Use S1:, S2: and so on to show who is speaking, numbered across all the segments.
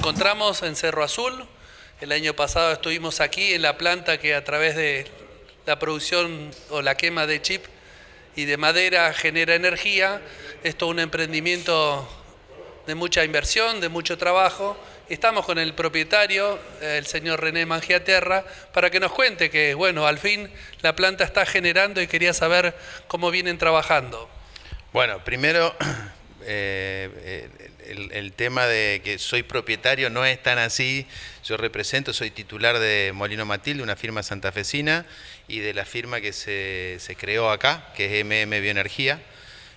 S1: encontramos en Cerro Azul. El año pasado estuvimos aquí en la planta que a través de la producción o la quema de chip y de madera genera energía. Esto es un emprendimiento de mucha inversión, de mucho trabajo. Estamos con el propietario, el señor René Mangiaterra, para que nos cuente que, bueno, al fin la planta está generando y quería saber cómo vienen trabajando.
S2: Bueno, primero, el tema de que soy propietario no es tan así. Yo soy titular de Molino Matilde, una firma santafesina, y de la firma que se creó acá, que es MM Bioenergía.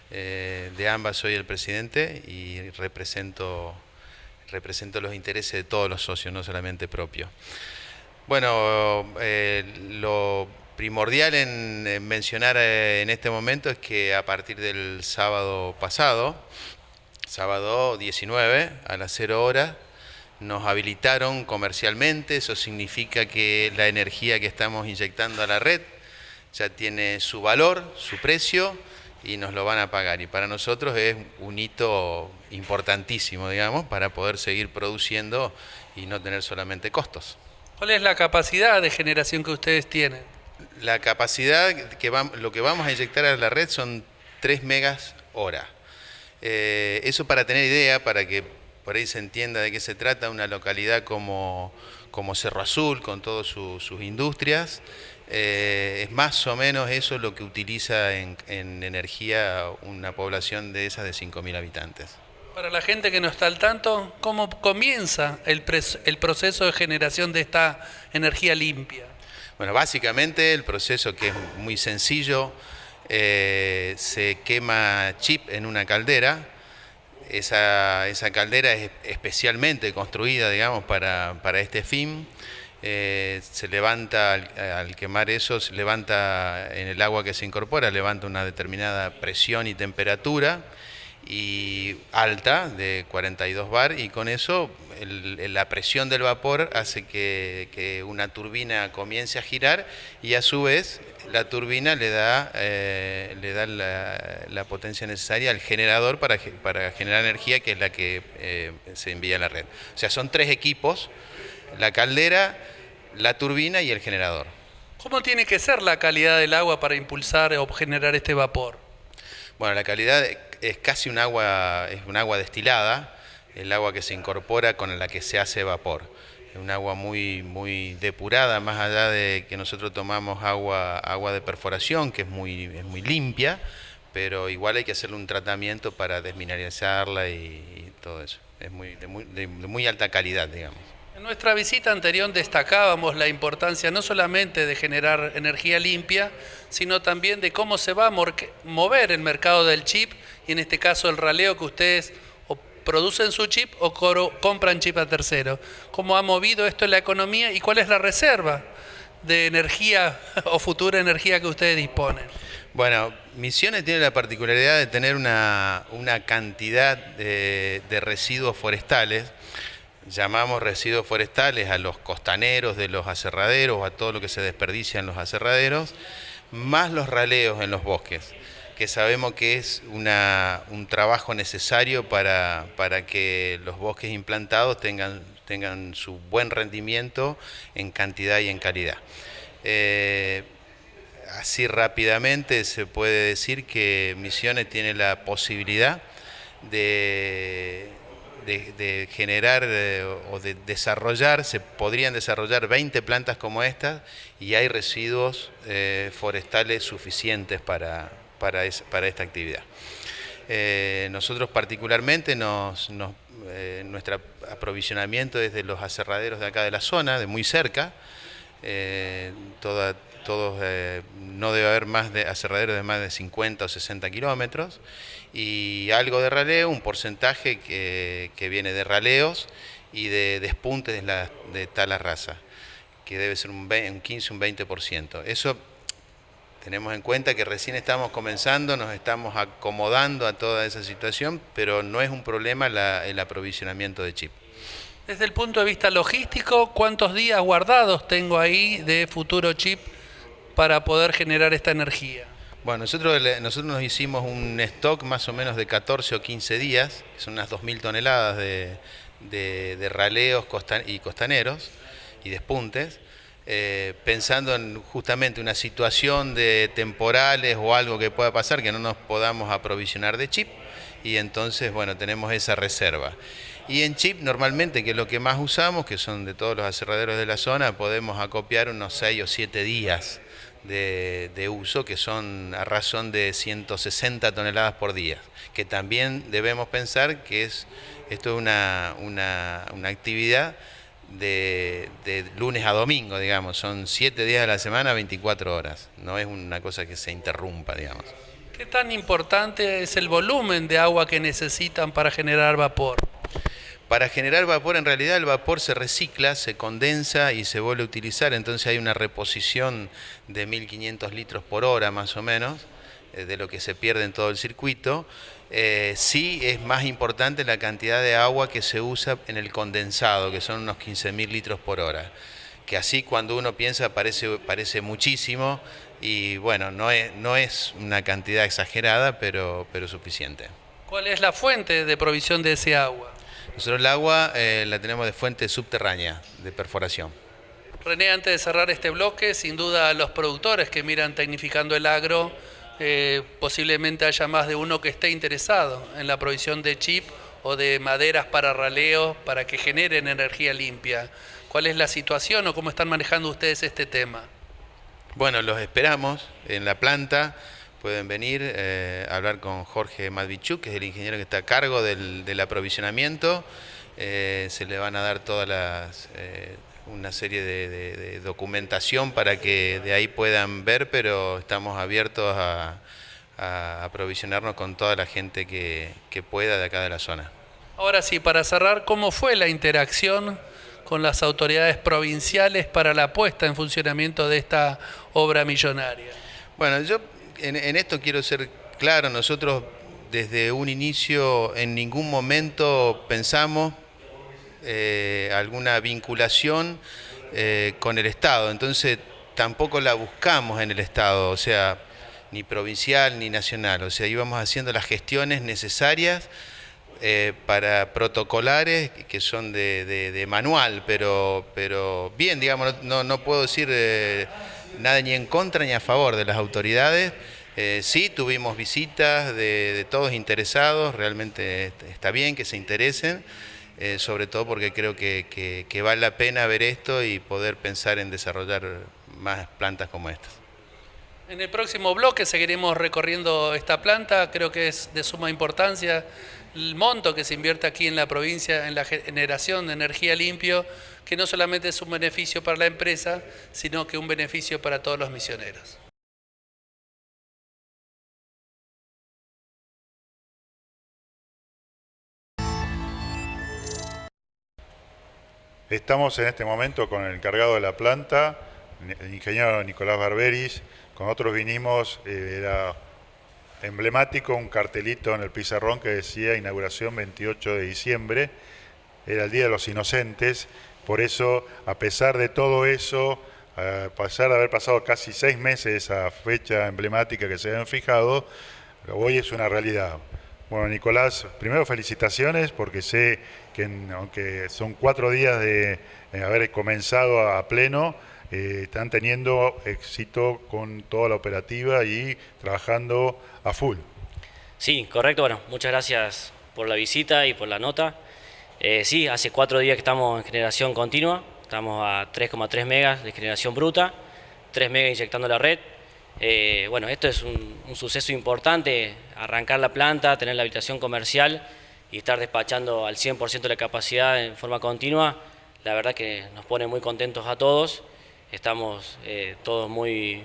S2: De ambas soy el presidente y represento los intereses de todos los socios, no solamente propios. Bueno, lo primordial en mencionar en este momento es que a partir del sábado pasado, sábado 19 a las 0 horas, nos habilitaron comercialmente. Eso significa que la energía que estamos inyectando a la red ya tiene su valor, su precio, y nos lo van a pagar. Y para nosotros es un hito importantísimo, digamos, para poder seguir produciendo y no tener solamente costos.
S1: ¿Cuál es la capacidad de generación que ustedes tienen?
S2: La capacidad, lo que vamos a inyectar a la red son 3 megas hora. Eso para tener idea, para que por ahí se entienda de qué se trata. Una localidad como Cerro Azul, con todas sus industrias, es más o menos eso lo que utiliza en energía una población de esas de 5.000 habitantes.
S1: Para la gente que no está al tanto, ¿cómo comienza el proceso de generación de esta energía limpia?
S2: Bueno, básicamente el proceso, que es muy sencillo, se quema chip en una caldera. Esa caldera es especialmente construida, digamos, para este fin. Se levanta, al quemar eso, se levanta en el agua que se incorpora, levanta una determinada presión y temperatura y alta, de 42 bar, y con eso la presión del vapor hace que una turbina comience a girar, y a su vez la turbina le da la potencia necesaria al generador para generar energía, que es la que se envía a la red. O sea, son 3 equipos: la caldera, la turbina y el generador.
S1: ¿Cómo tiene que ser la calidad del agua para impulsar o generar este vapor?
S2: Bueno, la calidad es casi un agua destilada, el agua que se incorpora con la que se hace vapor. Es un agua muy depurada, más allá de que nosotros tomamos agua de perforación, que es muy limpia, pero igual hay que hacerle un tratamiento para desmineralizarla y todo eso. Es de muy alta calidad, digamos.
S1: En nuestra visita anterior destacábamos la importancia no solamente de generar energía limpia, sino también de cómo se va a mover el mercado del chip, y en este caso el raleo, que ustedes o producen su chip o compran chip a terceros. ¿Cómo ha movido esto en la economía y cuál es la reserva de energía o futura energía que ustedes disponen?
S2: Bueno, Misiones tiene la particularidad de tener una cantidad de residuos forestales. Llamamos residuos forestales a los costaneros de los aserraderos, a todo lo que se desperdicia en los aserraderos, más los raleos en los bosques, que sabemos que es un trabajo necesario para que los bosques implantados tengan su buen rendimiento en cantidad y en calidad. Así rápidamente se puede decir que Misiones tiene la posibilidad de generar o de desarrollar, se podrían desarrollar 20 plantas como estas, y hay residuos forestales suficientes para esta actividad. Nosotros particularmente nuestro aprovisionamiento es de los aserraderos de acá de la zona, de muy cerca. No debe haber más de aserraderos de más de 50 o 60 kilómetros, y algo de raleo, un porcentaje que viene de raleos y de despuntes de tala rasa, que debe ser un 15 o un 20%. Eso tenemos en cuenta que recién estamos comenzando, nos estamos acomodando a toda esa situación, pero no es un problema el aprovisionamiento de chip.
S1: Desde el punto de vista logístico, ¿cuántos días guardados tengo ahí de futuro chip para poder generar esta energía?
S2: Bueno, nosotros nos hicimos un stock más o menos de 14 o 15 días, que son unas 2.000 toneladas de de raleos y costaneros y despuntes, pensando en justamente una situación de temporales o algo que pueda pasar que no nos podamos aprovisionar de chip, y entonces, bueno, tenemos esa reserva. Y en chip normalmente, que es lo que más usamos, que son de todos los aserraderos de la zona, podemos acopiar unos 6 o 7 días de uso, que son a razón de 160 toneladas por día, que también debemos pensar que esto es una actividad de lunes a domingo, digamos, son 7 días de la semana, 24 horas, no es una cosa que se interrumpa, digamos.
S1: ¿Qué tan importante es el volumen de agua que necesitan para generar vapor?
S2: Para generar vapor, en realidad el vapor se recicla, se condensa y se vuelve a utilizar, entonces hay una reposición de 1500 litros por hora más o menos, de lo que se pierde en todo el circuito. Sí es más importante la cantidad de agua que se usa en el condensado, que son unos 15.000 litros por hora, que así cuando uno piensa parece muchísimo, y bueno, no es una cantidad exagerada, pero suficiente.
S1: ¿Cuál es la fuente de provisión de ese agua?
S2: Nosotros el agua la tenemos de fuente subterránea, de perforación.
S1: René, antes de cerrar este bloque, sin duda los productores que miran Tecnificando el Agro, posiblemente haya más de uno que esté interesado en la provisión de chip o de maderas para raleo para que generen energía limpia. ¿Cuál es la situación o cómo están manejando ustedes este tema?
S2: Bueno, los esperamos en la planta. Pueden venir a hablar con Jorge Matvichuk, que es el ingeniero que está a cargo del aprovisionamiento. Se le van a dar una serie de documentación para que de ahí puedan ver, pero estamos abiertos a aprovisionarnos con toda la gente que pueda de acá de la zona.
S1: Ahora sí, para cerrar, ¿cómo fue la interacción con las autoridades provinciales para la puesta en funcionamiento de esta obra millonaria?
S2: Bueno, yo en esto quiero ser claro, nosotros desde un inicio en ningún momento pensamos alguna vinculación con el Estado, entonces tampoco la buscamos en el Estado, o sea, ni provincial ni nacional, o sea, íbamos haciendo las gestiones necesarias para protocolares que son de manual, pero bien, digamos, no puedo decir nada ni en contra ni a favor de las autoridades. Sí, tuvimos visitas de todos interesados, realmente está bien que se interesen, sobre todo porque creo que vale la pena ver esto y poder pensar en desarrollar más plantas como estas.
S1: En el próximo bloque seguiremos recorriendo esta planta, creo que es de suma importancia el monto que se invierte aquí en la provincia en la generación de energía limpio, que no solamente es un beneficio para la empresa, sino que un beneficio para todos los misioneros.
S3: Estamos en este momento con el encargado de la planta, el ingeniero Nicolás Barberis. Con otros vinimos, era emblemático un cartelito en el pizarrón que decía inauguración 28 de diciembre, era el Día de los Inocentes. Por eso, a pesar de todo eso, a pesar de haber pasado casi 6 meses de esa fecha emblemática que se habían fijado, hoy es una realidad. Bueno, Nicolás, primero felicitaciones porque sé que aunque son 4 días de haber comenzado a pleno, están teniendo éxito con toda la operativa y trabajando a full.
S4: Sí, correcto. Bueno, muchas gracias por la visita y por la nota. Sí, hace 4 días que estamos en generación continua, estamos a 3,3 megas de generación bruta, 3 megas inyectando la red. Bueno, esto es un suceso importante, arrancar la planta, tener la habitación comercial y estar despachando al 100% de la capacidad en forma continua. La verdad que nos pone muy contentos a todos, estamos todos muy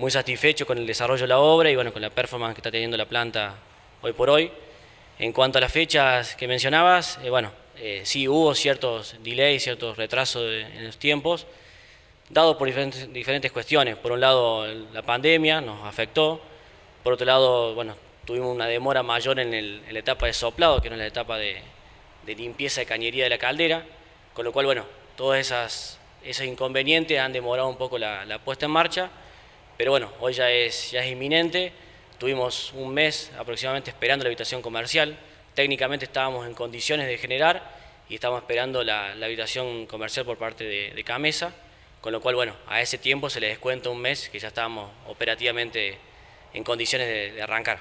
S4: satisfechos con el desarrollo de la obra y bueno, con la performance que está teniendo la planta hoy por hoy. En cuanto a las fechas que mencionabas, sí hubo ciertos delays, ciertos retrasos en los tiempos, dado por diferentes cuestiones. Por un lado, la pandemia nos afectó. Por otro lado, bueno, tuvimos una demora mayor en la etapa de soplado, que no es la etapa de limpieza de cañería de la caldera. Con lo cual, bueno, todos esos inconvenientes han demorado un poco la puesta en marcha. Pero bueno, hoy ya es inminente. Tuvimos un mes aproximadamente esperando la habitación comercial. Técnicamente estábamos en condiciones de generar y estamos esperando la habilitación comercial por parte de Camesa, con lo cual, bueno, a ese tiempo se le descuenta un mes que ya estábamos operativamente en condiciones de arrancar.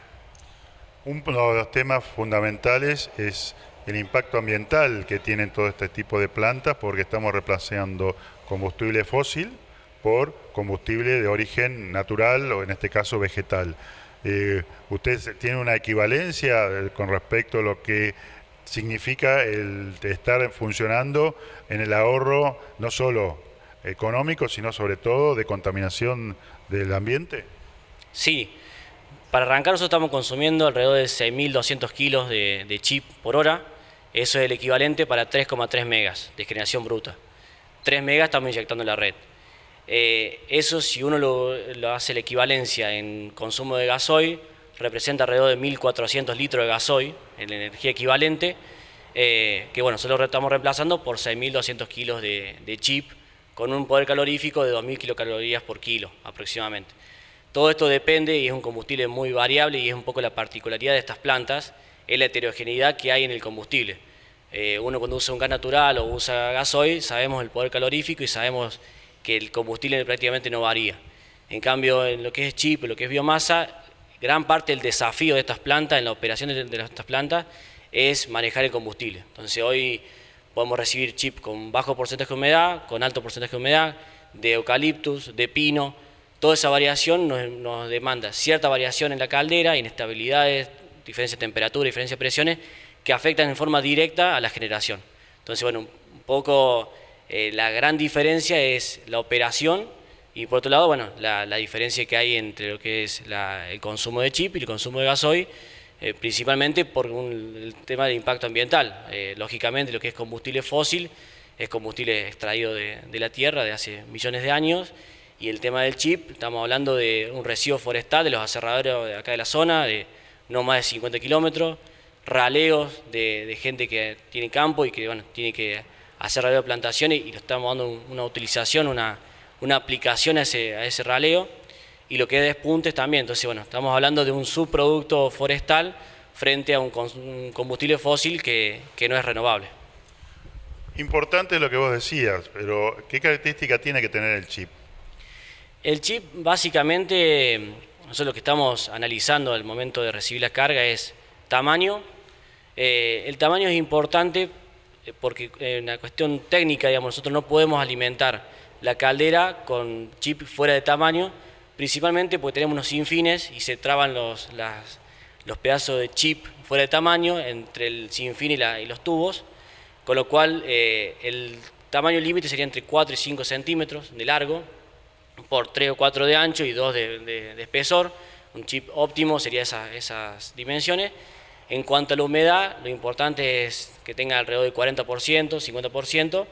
S3: Uno de los temas fundamentales es el impacto ambiental que tienen todo este tipo de plantas, porque estamos reemplazando combustible fósil por combustible de origen natural o en este caso vegetal. ¿Usted tiene una equivalencia con respecto a lo que significa el estar funcionando en el ahorro no solo económico, sino sobre todo de contaminación del ambiente?
S4: Sí, para arrancar nosotros estamos consumiendo alrededor de 6.200 kilos de chip por hora. Eso es el equivalente para 3,3 megas de generación bruta. 3 megas estamos inyectando en la red. Eso, si uno lo hace la equivalencia en consumo de gasoil, representa alrededor de 1.400 litros de gasoil en la energía equivalente, que bueno, nosotros lo estamos reemplazando por 6.200 kilos de chip con un poder calorífico de 2.000 kilocalorías por kilo aproximadamente. Todo esto depende y es un combustible muy variable y es un poco la particularidad de estas plantas, es la heterogeneidad que hay en el combustible. Uno cuando usa un gas natural o usa gasoil, sabemos el poder calorífico y sabemos que el combustible prácticamente no varía. En cambio, en lo que es chip, lo que es biomasa, gran parte del desafío de estas plantas, en la operación de estas plantas, es manejar el combustible. Entonces hoy podemos recibir chip con bajo porcentaje de humedad, con alto porcentaje de humedad, de eucaliptus, de pino. Toda esa variación nos demanda cierta variación en la caldera, inestabilidades, diferencia de temperatura, diferencia de presiones, que afectan en forma directa a la generación. Entonces, bueno, un poco la gran diferencia es la operación y por otro lado, bueno, la diferencia que hay entre lo que es el consumo de chip y el consumo de gasoil, principalmente por el tema del impacto ambiental. Lógicamente, lo que es combustible fósil es combustible extraído de la tierra de hace millones de años, y el tema del chip, estamos hablando de un residuo forestal de los aserraderos de acá de la zona, de no más de 50 kilómetros, raleos de gente que tiene campo y que bueno, tiene que hacer raleo de plantaciones, y le estamos dando una utilización, una aplicación a ese raleo, y lo que es despuntes también. Entonces, bueno, estamos hablando de un subproducto forestal frente a un combustible fósil que no es renovable.
S3: Importante lo que vos decías, pero ¿qué característica tiene que tener el chip?
S4: El chip, básicamente, nosotros lo que estamos analizando al momento de recibir la carga es tamaño. El tamaño es importante porque en la cuestión técnica, digamos, nosotros no podemos alimentar la caldera con chip fuera de tamaño, principalmente porque tenemos unos sinfines y se traban los pedazos de chip fuera de tamaño entre el sinfín y los tubos, con lo cual el tamaño límite sería entre 4 y 5 centímetros de largo, por 3 o 4 de ancho y 2 de espesor. Un chip óptimo sería esas dimensiones. En cuanto a la humedad, lo importante es que tenga alrededor del 40%, 50%,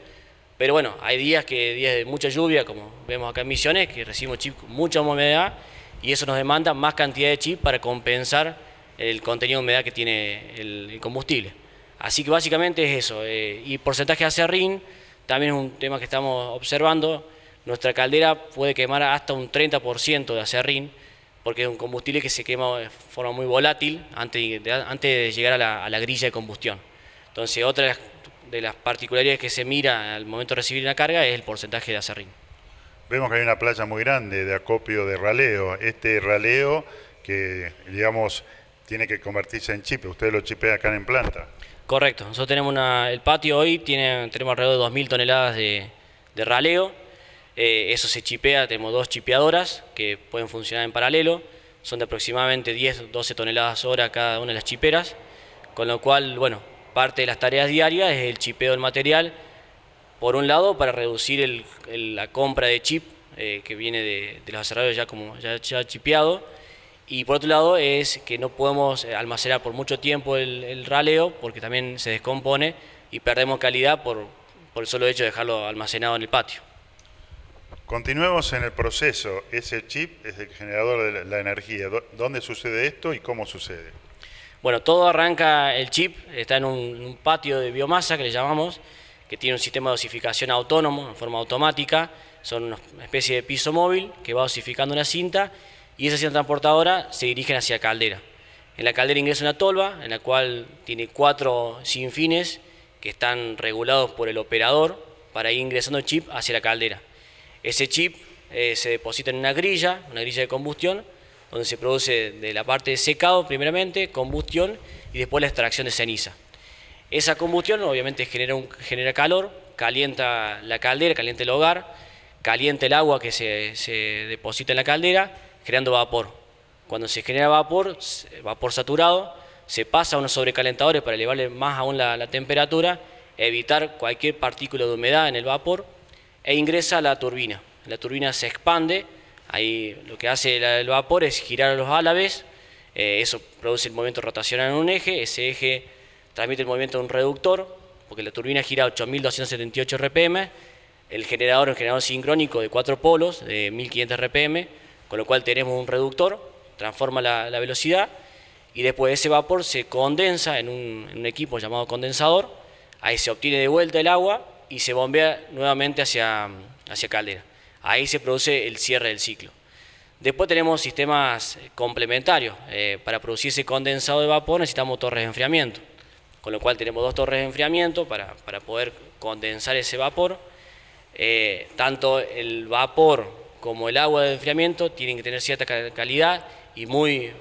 S4: pero bueno, hay días de mucha lluvia, como vemos acá en Misiones, que recibimos chip con mucha humedad y eso nos demanda más cantidad de chip para compensar el contenido de humedad que tiene el combustible. Así que básicamente es eso. Y porcentaje de aserrín también es un tema que estamos observando. Nuestra caldera puede quemar hasta un 30% de aserrín, porque es un combustible que se quema de forma muy volátil antes de llegar a la grilla de combustión. Entonces, otra de las particularidades que se mira al momento de recibir una carga es el porcentaje de aserrín.
S3: Vemos que hay una playa muy grande de acopio de raleo. Este raleo que, digamos, tiene que convertirse en chip, ¿usted lo chipea acá en planta?
S4: Correcto. Nosotros tenemos el patio hoy, tenemos alrededor de 2.000 toneladas de raleo. Eso se chipea, tenemos 2 chipeadoras que pueden funcionar en paralelo, son de aproximadamente 10-12 toneladas hora cada una de las chiperas, con lo cual, bueno, parte de las tareas diarias es el chipeo del material, por un lado para reducir la compra de chip que viene de los aserraderos ya chipeado, y por otro lado es que no podemos almacenar por mucho tiempo el raleo porque también se descompone y perdemos calidad por el solo hecho de dejarlo almacenado en el patio.
S3: Continuemos en el proceso. Ese chip es el generador de la energía. ¿Dónde sucede esto y cómo sucede?
S4: Bueno, todo arranca, el chip está en un patio de biomasa que le llamamos, que tiene un sistema de osificación autónomo en forma automática. Son una especie de piso móvil que va osificando una cinta y esa cinta transportadora se dirige hacia la caldera. En la caldera ingresa una tolva en la cual tiene 4 sinfines que están regulados por el operador para ir ingresando el chip hacia la caldera. Ese chip se deposita en una grilla de combustión, donde se produce de la parte de secado primeramente, combustión y después la extracción de ceniza. Esa combustión obviamente genera calor, calienta la caldera, calienta el hogar, calienta el agua que se deposita en la caldera, generando vapor. Cuando se genera vapor saturado, se pasa a unos sobrecalentadores para elevarle más aún la temperatura, evitar cualquier partícula de humedad en el vapor, e ingresa a la turbina. La turbina se expande, ahí lo que hace el vapor es girar a los álabes, eso produce el movimiento rotacional en un eje, ese eje transmite el movimiento de un reductor, porque la turbina gira a 8.278 RPM, el generador es un generador sincrónico de 4 polos de 1.500 RPM, con lo cual tenemos un reductor, transforma la velocidad, y después ese vapor se condensa en un equipo llamado condensador, ahí se obtiene de vuelta el agua y se bombea nuevamente hacia caldera. Ahí se produce el cierre del ciclo. Después tenemos sistemas complementarios. Para producir ese condensado de vapor necesitamos torres de enfriamiento, con lo cual tenemos 2 torres de enfriamiento para poder condensar ese vapor. Tanto el vapor como el agua de enfriamiento tienen que tener cierta calidad y muy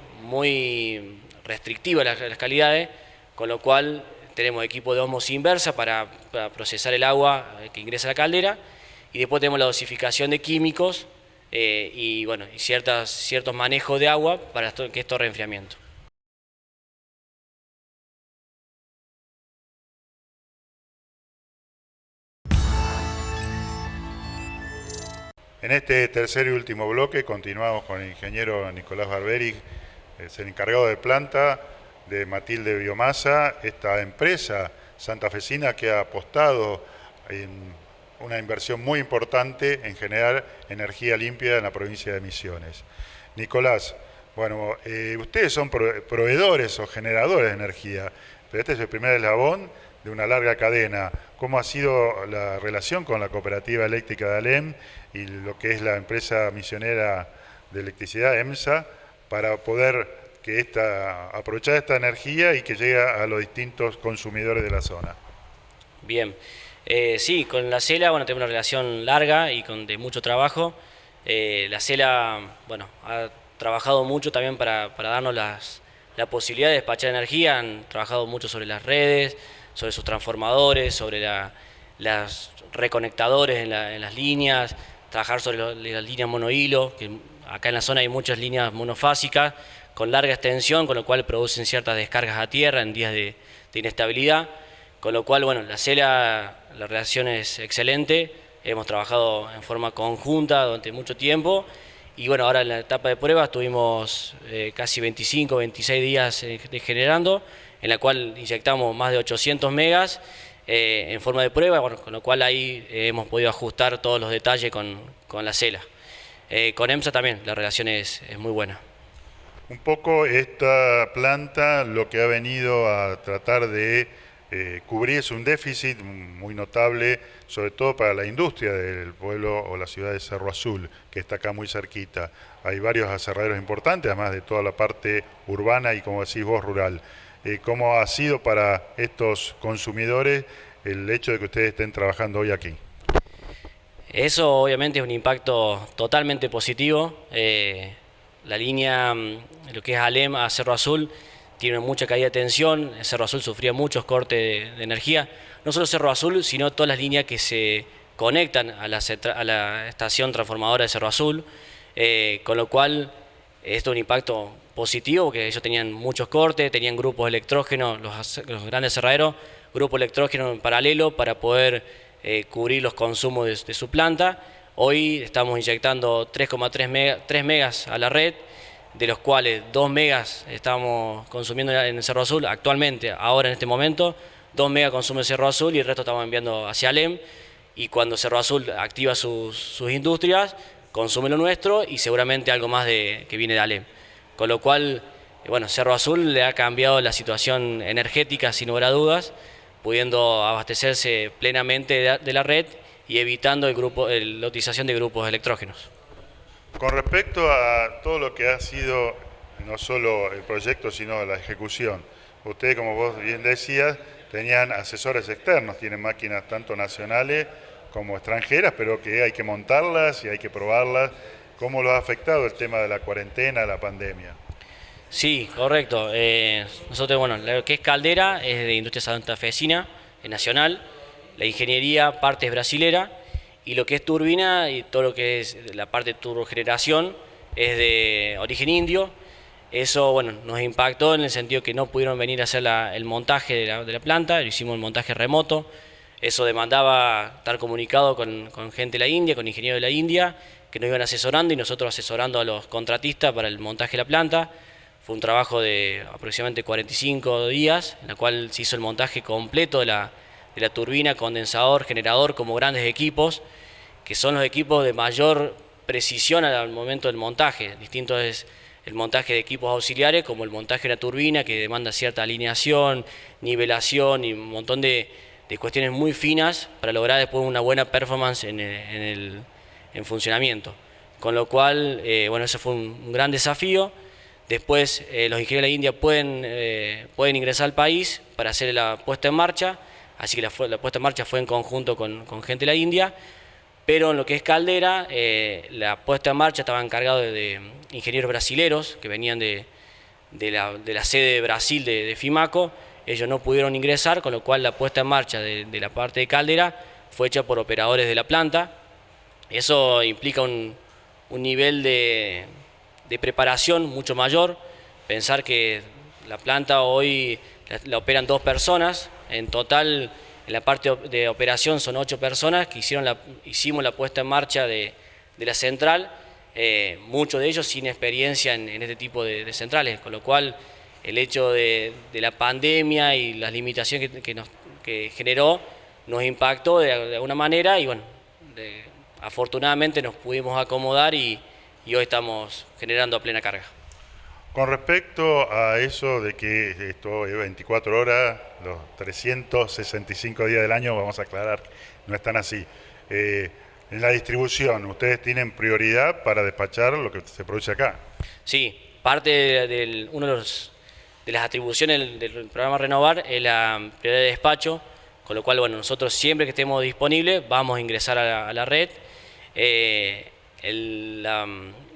S4: restrictivas las calidades, con lo cual tenemos equipo de ósmosis inversa para procesar el agua que ingresa a la caldera, y después tenemos la dosificación de químicos y ciertos manejos de agua para que esto reenfriamiento.
S3: En este tercer y último bloque continuamos con el ingeniero Nicolás Barberi, es el encargado de planta de Matilde Biomasa, esta empresa santafesina que ha apostado en una inversión muy importante en generar energía limpia en la provincia de Misiones. Nicolás, bueno, ustedes son proveedores o generadores de energía, pero este es el primer eslabón de una larga cadena. ¿Cómo ha sido la relación con la cooperativa eléctrica de Alem y lo que es la empresa misionera de electricidad, EMSA, para poder aprovechar esta energía y que llegue a los distintos consumidores de la zona?
S4: Bien, sí, con la CELA tenemos una relación larga y de mucho trabajo. La CELA ha trabajado mucho también para darnos la posibilidad de despachar energía, han trabajado mucho sobre las redes, sobre sus transformadores, sobre las reconectadores en las líneas, trabajar sobre las líneas monohilo, que acá en la zona hay muchas líneas monofásicas con larga extensión, con lo cual producen ciertas descargas a tierra en días de inestabilidad, con lo cual la CELA, la relación es excelente, hemos trabajado en forma conjunta durante mucho tiempo, y ahora en la etapa de prueba estuvimos casi 25, 26 días generando, en la cual inyectamos más de 800 megas en forma de prueba, con lo cual ahí hemos podido ajustar todos los detalles con la CELA. Con EMSA también la relación es muy buena.
S3: Un poco esta planta lo que ha venido a tratar de cubrir es un déficit muy notable, sobre todo para la industria del pueblo o la ciudad de Cerro Azul, que está acá muy cerquita. Hay varios aserraderos importantes, además de toda la parte urbana y, como decís vos, rural. ¿Cómo ha sido para estos consumidores el hecho de que ustedes estén trabajando hoy aquí?
S4: Eso obviamente es un impacto totalmente positivo. La línea, lo que es Alem a Cerro Azul, tiene mucha caída de tensión. Cerro Azul sufría muchos cortes de energía. No solo Cerro Azul, sino todas las líneas que se conectan a la estación transformadora de Cerro Azul, con lo cual esto es un impacto positivo, porque ellos tenían muchos cortes, tenían grupos electrógenos, los grandes cerraderos, grupo electrógeno en paralelo para poder cubrir los consumos de su planta. Hoy estamos inyectando 3,3 megas a la red, de los cuales 2 megas estamos consumiendo en el Cerro Azul actualmente, ahora en este momento, 2 megas consume el Cerro Azul y el resto estamos enviando hacia Alem, y cuando Cerro Azul activa sus industrias, consume lo nuestro y seguramente algo más que viene de Alem. Con lo cual, Cerro Azul le ha cambiado la situación energética sin lugar a dudas, pudiendo abastecerse plenamente de la red y evitando la utilización de grupos electrógenos.
S3: Con respecto a todo lo que ha sido no solo el proyecto, sino la ejecución, ustedes, como vos bien decías, tenían asesores externos, tienen máquinas tanto nacionales como extranjeras, pero que hay que montarlas y hay que probarlas. ¿Cómo lo ha afectado el tema de la cuarentena, la pandemia?
S4: Sí, correcto. Nosotros, bueno, lo que es caldera es de industria santafesina, es nacional. La ingeniería, parte es brasilera. Y lo que es turbina y todo lo que es la parte de turbogeneración es de origen indio. Eso, bueno, nos impactó en el sentido que no pudieron venir a hacer el montaje de la planta, lo hicimos el montaje remoto. Eso demandaba estar comunicado con gente de la India, con ingenieros de la India, que nos iban asesorando y nosotros asesorando a los contratistas para el montaje de la planta. Fue un trabajo de aproximadamente 45 días, en el cual se hizo el montaje completo de la turbina, condensador, generador, como grandes equipos, que son los equipos de mayor precisión al momento del montaje. Distinto es el montaje de equipos auxiliares, como el montaje de una turbina, que demanda cierta alineación, nivelación y un montón de cuestiones muy finas para lograr después una buena performance en funcionamiento. Con lo cual, bueno, ese fue un gran desafío. Después los ingenieros de la India pueden ingresar al país para hacer la puesta en marcha, así que la puesta en marcha fue en conjunto con gente de la India, pero en lo que es caldera, la puesta en marcha estaba encargado de ingenieros brasileros que venían de la sede de Brasil de Fimaco. Ellos no pudieron ingresar, con lo cual la puesta en marcha de la parte de caldera fue hecha por operadores de la planta. Eso implica un nivel de preparación mucho mayor. Pensar que la planta hoy la operan 2 personas, en total en la parte de operación son 8 personas que hicimos la puesta en marcha de la central, muchos de ellos sin experiencia en este tipo de centrales, con lo cual el hecho de la pandemia y las limitaciones que generó nos impactó de alguna manera y bueno, afortunadamente nos pudimos acomodar y hoy estamos generando a plena carga.
S3: Con respecto a eso de que esto es 24 horas, los 365 días del año, vamos a aclarar, no están así. En la distribución, ¿ustedes tienen prioridad para despachar lo que se produce acá?
S4: Sí, parte de las atribuciones del programa Renovar es la prioridad de despacho, con lo cual, bueno, nosotros siempre que estemos disponibles vamos a ingresar a la red.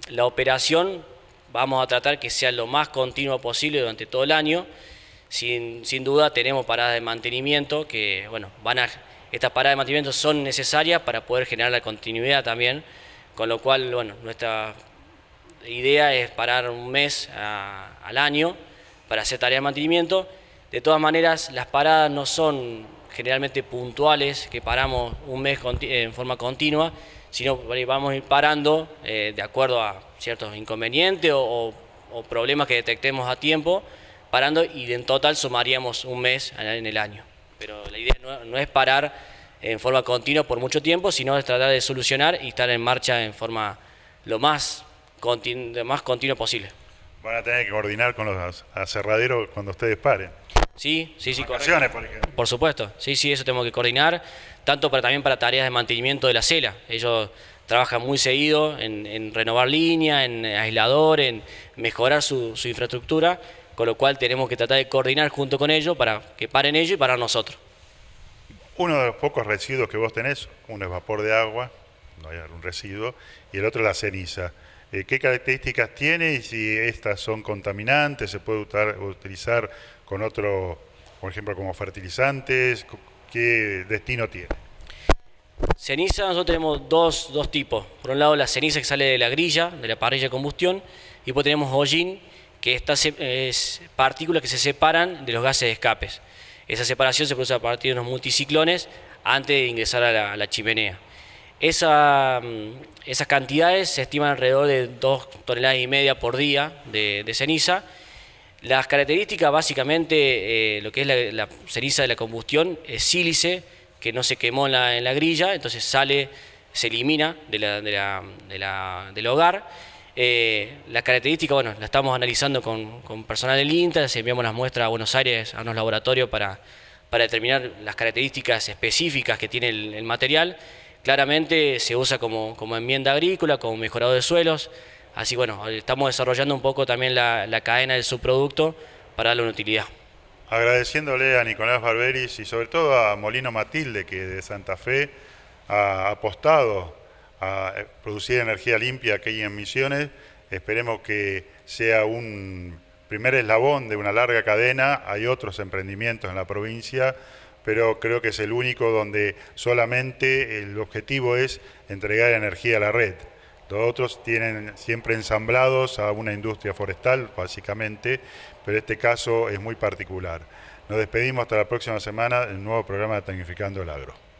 S4: La operación vamos a tratar que sea lo más continua posible durante todo el año. Sin duda tenemos paradas de mantenimiento que, bueno, estas paradas de mantenimiento son necesarias para poder generar la continuidad también, con lo cual, bueno, nuestra idea es parar un mes al año para hacer tareas de mantenimiento. De todas maneras, las paradas no son generalmente puntuales, que paramos un mes en forma continua, sino vamos a ir parando de acuerdo a ciertos inconvenientes o problemas que detectemos a tiempo, parando y en total sumaríamos un mes en el año. Pero la idea no es parar en forma continua por mucho tiempo, sino es tratar de solucionar y estar en marcha en forma lo más continua posible.
S3: Van a tener que coordinar con los aserraderos cuando ustedes paren.
S4: Sí,
S3: Vacaciones,
S4: correcto.
S3: por ejemplo.
S4: Por supuesto, sí, eso tenemos que coordinar, tanto también para tareas de mantenimiento de la cela. Ellos trabajan muy seguido en renovar línea, en aislador, en mejorar su infraestructura, con lo cual tenemos que tratar de coordinar junto con ellos para que paren ellos y parar nosotros.
S3: Uno de los pocos residuos que vos tenés, uno es vapor de agua, no hay algún residuo, y el otro es la ceniza. ¿Qué características tiene y si estas son contaminantes? ¿Se puede utilizar con otro, por ejemplo, como fertilizantes? ¿Qué destino tiene?
S4: Ceniza, nosotros tenemos dos tipos. Por un lado, la ceniza que sale de la grilla, de la parrilla de combustión, y después tenemos hollín, que es partículas que se separan de los gases de escapes. Esa separación se produce a partir de unos multiciclones antes de ingresar a la chimenea. Esas cantidades se estiman alrededor de 2,5 toneladas por día de ceniza. Las características, básicamente, lo que es la ceniza de la combustión es sílice, que no se quemó en la grilla, entonces se elimina del hogar. La característica, bueno, la estamos analizando con personal del INTA, enviamos las muestras a Buenos Aires, a unos laboratorios para determinar las características específicas que tiene el material. Claramente se usa como enmienda agrícola, como mejorado de suelos, así bueno, estamos desarrollando un poco también la cadena del subproducto para darle una utilidad.
S3: agradeciéndole a Nicolás Barberis y sobre todo a Molino Matilde, que de Santa Fe ha apostado a producir energía limpia aquí en Misiones. Esperemos que sea un primer eslabón de una larga cadena. Hay otros emprendimientos en la provincia, pero creo que es el único donde solamente el objetivo es entregar energía a la red. Los otros tienen siempre ensamblados a una industria forestal, básicamente, pero este caso es muy particular. Nos despedimos hasta la próxima semana en un nuevo programa de Tecnificando el Agro.